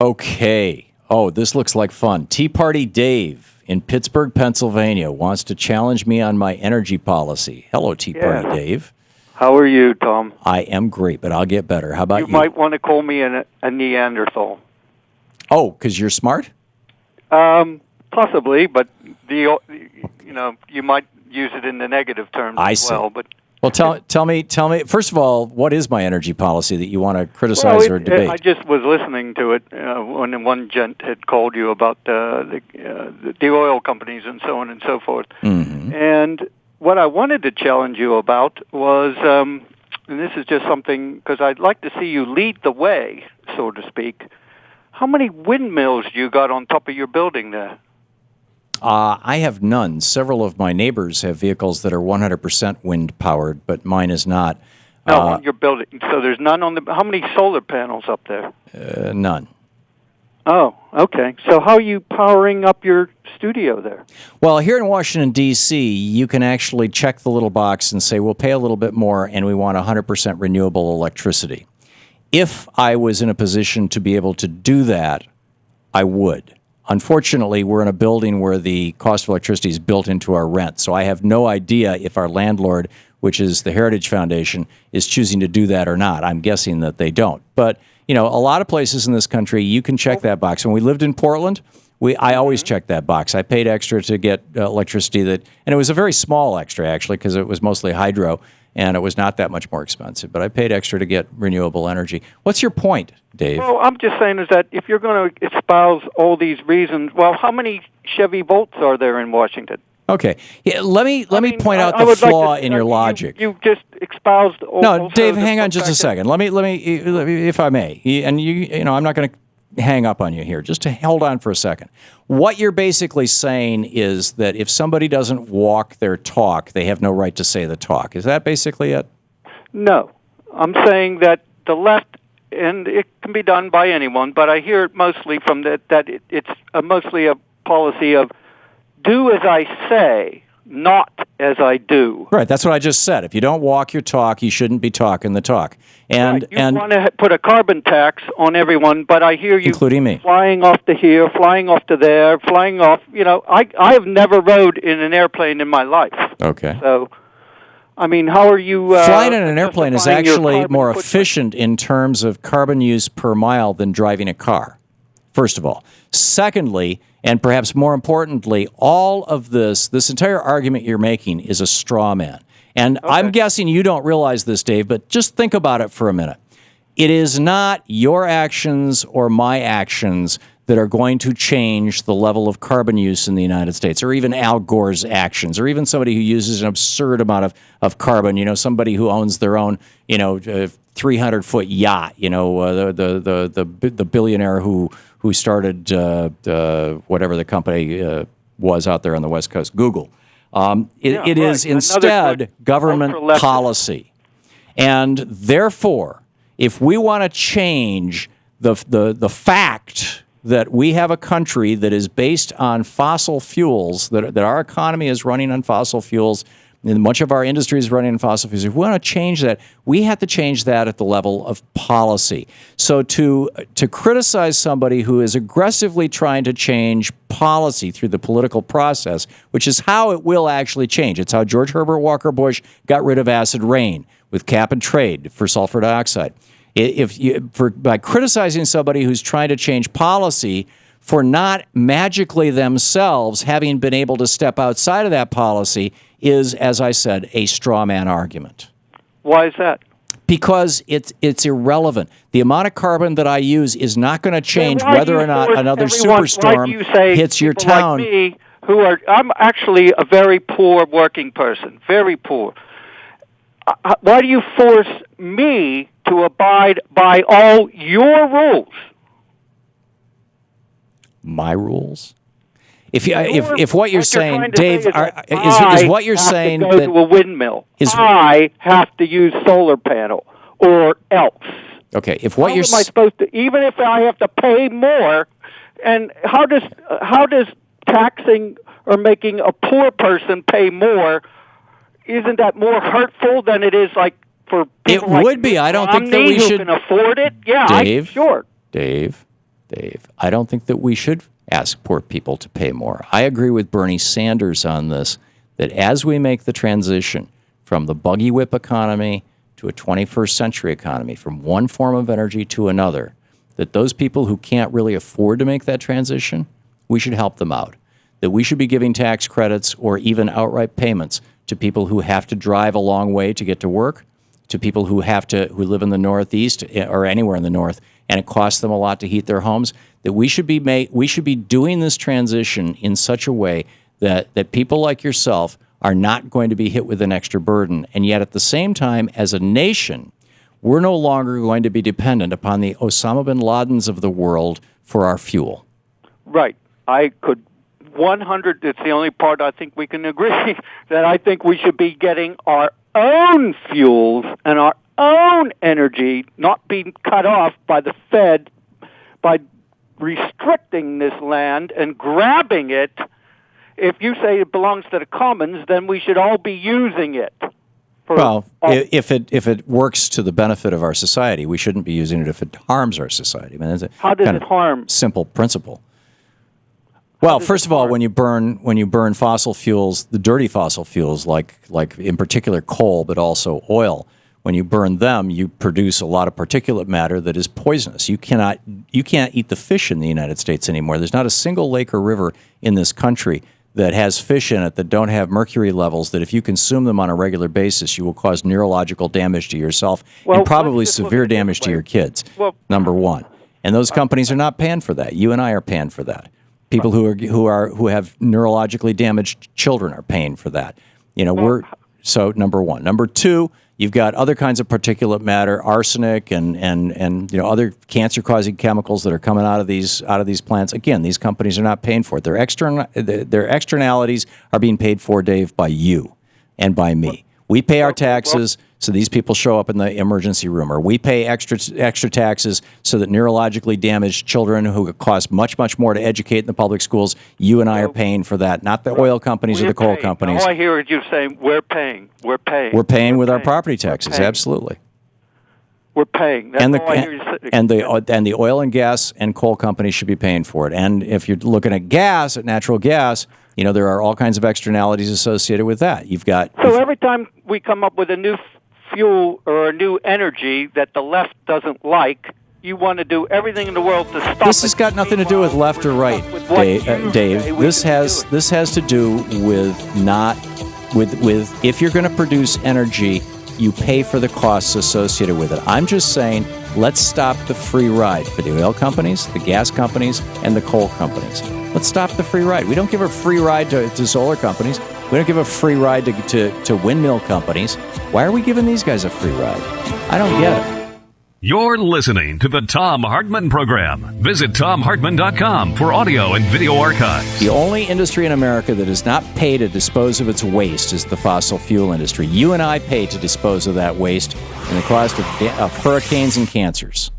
Okay. Oh, this looks like fun. Tea Party Dave in Pittsburgh, Pennsylvania wants to challenge me on my energy policy. Hello, Tea Party Dave. How are you, Tom? I am great, but I'll get better. How about you? You might want to call me a Neanderthal. Oh, because you're smart? Possibly, but you might use it in the negative terms well. But well, tell me. First of all, what is my energy policy that you want to criticize or debate? I just was listening to it when one gent had called you about the oil companies and so on and so forth. Mm-hmm. And what I wanted to challenge you about was, and this is just something because I'd like to see you lead the way, so to speak. How many windmills do you got on top of your building there? I have none. Several of my neighbors have vehicles that are 100% wind-powered, but mine is not. No, on your building. So there's none on the... How many solar panels up there? None. Oh, okay. So how are you powering up your studio there? Well, here in Washington, D.C., you can actually check the little box and say, we'll pay a little bit more, and we want 100% renewable electricity. If I was in a position to be able to do that, I would. Unfortunately, we're in a building where the cost of electricity is built into our rent, so I have no idea if our landlord, which is the Heritage Foundation, is choosing to do that or not. I'm guessing that they don't. But, a lot of places in this country, you can check that box. When we lived in Portland, I always checked that box. I paid extra to get electricity and it was a very small extra, actually, because it was mostly hydro, and it was not that much more expensive. But I paid extra to get renewable energy. What's your point, Dave? Well, I'm just saying is that if you're going to espouse all these reasons, well, how many Chevy Volts are there in Washington? Okay. Yeah, let me point out the flaw in your logic. You just espoused all... No, Dave, hang on just a second. Let me, if I may, and I'm not going to hang up on you here. Just to hold on for a second. What you're basically saying is that if somebody doesn't walk their talk, they have no right to say the talk. Is that basically it? No. I'm saying that the left, and it can be done by anyone, but I hear it mostly from that it's mostly a policy of do as I say, not as I do. Right, that's what I just said. If you don't walk your talk, you shouldn't be talking the talk. And right. You want to put a carbon tax on everyone, but I hear you, including me, flying off to here, flying off to there, flying off. I have never rode in an airplane in my life. Okay. So, I mean, how are you... Flying in an airplane is actually more efficient in terms of carbon use per mile than driving a car, first of all. Secondly, and perhaps more importantly, all of this entire argument you're making is a straw man. And okay. I'm guessing you don't realize this, Dave, but just think about it for a minute. It is not your actions or my actions that are going to change the level of carbon use in the United States, or even Al Gore's actions, or even somebody who uses an absurd amount of carbon, somebody who owns their own, 300-foot yacht, the billionaire who started whatever the company was out there on the West Coast, Google. It is instead government policy. And therefore, if we want to change the fact that we have a country that is based on fossil fuels, that our economy is running on fossil fuels, and much of our industry is running on fossil fuels. If we want to change that, we have to change that at the level of policy. So to criticize somebody who is aggressively trying to change policy through the political process, which is how it will actually change. It's how George Herbert Walker Bush got rid of acid rain with cap and trade for sulfur dioxide. By criticizing somebody who's trying to change policy for not magically themselves having been able to step outside of that policy is, as I said, a straw man argument. Why is that? Because it's irrelevant. The amount of carbon that I use is not going to change whether or not another superstorm hits your town. Like me, I'm actually a very poor working person, very poor. Why do you force me to abide by all your rules? My rules? If what you're saying, Dave, is what you're saying that to a windmill, I have to use solar panel or else. Okay, if what you're am I supposed to? Even if I have to pay more, and how does taxing or making a poor person pay more? Isn't that more hurtful than it is like for people It would be. I don't think that we should can afford it. Yeah, Dave, sure. Dave, Dave. I don't think that we should ask poor people to pay more. I agree with Bernie Sanders on this, that as we make the transition from the buggy whip economy to a 21st century economy, from one form of energy to another, that those people who can't really afford to make that transition, we should help them out. That we should be giving tax credits or even outright payments to people who have to drive a long way to get to work, to people who live in the Northeast or anywhere in the North, and it costs them a lot to heat their homes. That we should be doing this transition in such a way that people like yourself are not going to be hit with an extra burden. And yet at the same time, as a nation, we're no longer going to be dependent upon the Osama bin Ladens of the world for our fuel. Right. I could 100, it's the only part I think we can agree, that I think we should be getting our own fuels and our own energy, not being cut off by the Fed by restricting this land and grabbing it. If you say it belongs to the commons, then we should all be using it. Well, if it works to the benefit of our society, we shouldn't be using it if it harms our society. I mean, that's how does it harm? Simple principle. Well, first of all, when you burn fossil fuels, the dirty fossil fuels, like in particular coal, but also oil, when you burn them, you produce a lot of particulate matter that is poisonous. You can't eat the fish in the United States anymore. There's not a single lake or river in this country that has fish in it that don't have mercury levels that if you consume them on a regular basis, you will cause neurological damage to yourself and probably severe damage to your kids, number one. And those companies are not paying for that. You and I are paying for that. People who have neurologically damaged children are paying for that. So number one. Number two, you've got other kinds of particulate matter, arsenic and other cancer-causing chemicals that are coming out of these plants. Again, these companies are not paying for it. Their externalities are being paid for, Dave, by you and by me. We pay our taxes so these people show up in the emergency room, or we pay extra taxes so that neurologically damaged children who cost much, much more to educate in the public schools, you and I are paying for that, not the oil companies or the coal companies. All I hear is you saying we're paying. We're paying with our property taxes, absolutely. We're paying. That's all I hear you say. And the oil and gas and coal companies should be paying for it. And if you're looking at natural gas, there are all kinds of externalities associated with that. So every time we come up with a new fuel or a new energy that the left doesn't like, you want to do everything in the world to stop it. This has got nothing to do with left or right, Dave. This has to do with if you're going to produce energy, you pay for the costs associated with it. I'm just saying, let's stop the free ride for the oil companies, the gas companies, and the coal companies. Let's stop the free ride. We don't give a free ride to solar companies. We don't give a free ride to windmill companies. Why are we giving these guys a free ride? I don't get it. You're listening to the Thom Hartmann Program. Visit ThomHartmann.com for audio and video archives. The only industry in America that does not pay to dispose of its waste is the fossil fuel industry. You and I pay to dispose of that waste and the cost of hurricanes and cancers.